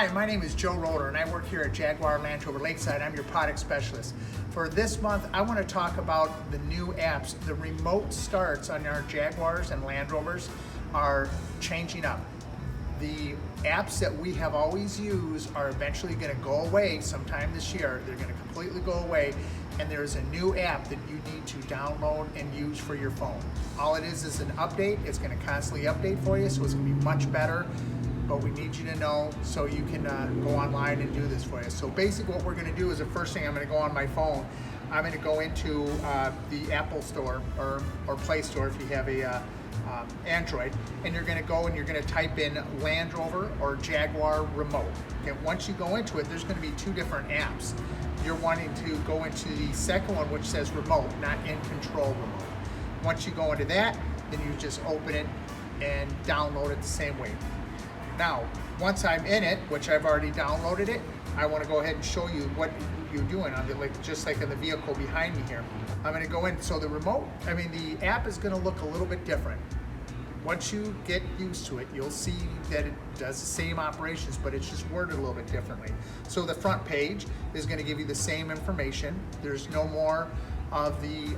Hi, my name is Joe Roller and I work here at Jaguar Land Rover Lakeside. I'm your product specialist. For this month, I want to talk about the new apps. The remote starts on our Jaguars and Land Rovers are changing up. The apps that we have always used are eventually going to go away sometime this year. They're going to completely go away, and there's a new app that you need to download and use for your phone. All it is an update. It's going to constantly update for you, so it's going to be much better. But we need you to know so you can go online and do this for you. So basically what we're going to do is the first thing I'm going to go on my phone, I'm going to go into the Apple Store or Play Store if you have a Android, and you're going to go and you're going to type in Land Rover or Jaguar Remote. Okay, once you go into it, there's going to be two different apps. You're wanting to go into the second one, which says Remote, not InControl Remote. Once you go into that, then you just open it and download it the same way. Now, once I'm in it, which I've already downloaded it, I want to go ahead and show you what you're doing on the, just like in the vehicle behind me here. I'm going to go in. So the app is going to look a little bit different. Once you get used to it, you'll see that it does the same operations, but it's just worded a little bit differently. So the front page is going to give you the same information. There's no more of the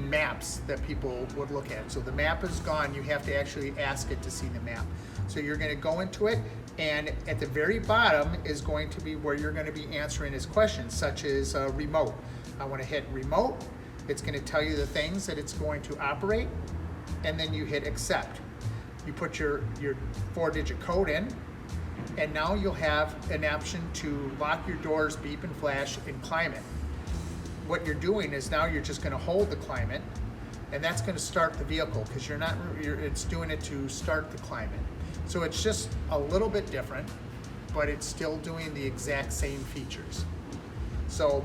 maps that people would look at. So the map is gone. You have to actually ask it to see the map. So you're going to go into it, and at the very bottom is going to be where you're going to be answering his questions, such as remote. I want to hit remote. It's going to tell you the things that it's going to operate, and then you hit accept. You put your 4-digit code in, and now you'll have an option to lock your doors, beep and flash, and climate. What you're doing is now you're just going to hold the climate, and that's going to start the vehicle because it's doing it to start the climate. So it's just a little bit different, but it's still doing the exact same features. So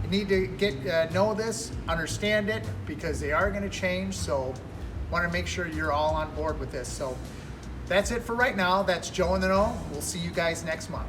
you need to know this, understand it, because they are going to change. So want to make sure you're all on board with this. So that's it for right now. That's Joe in the Know. We'll see you guys next month.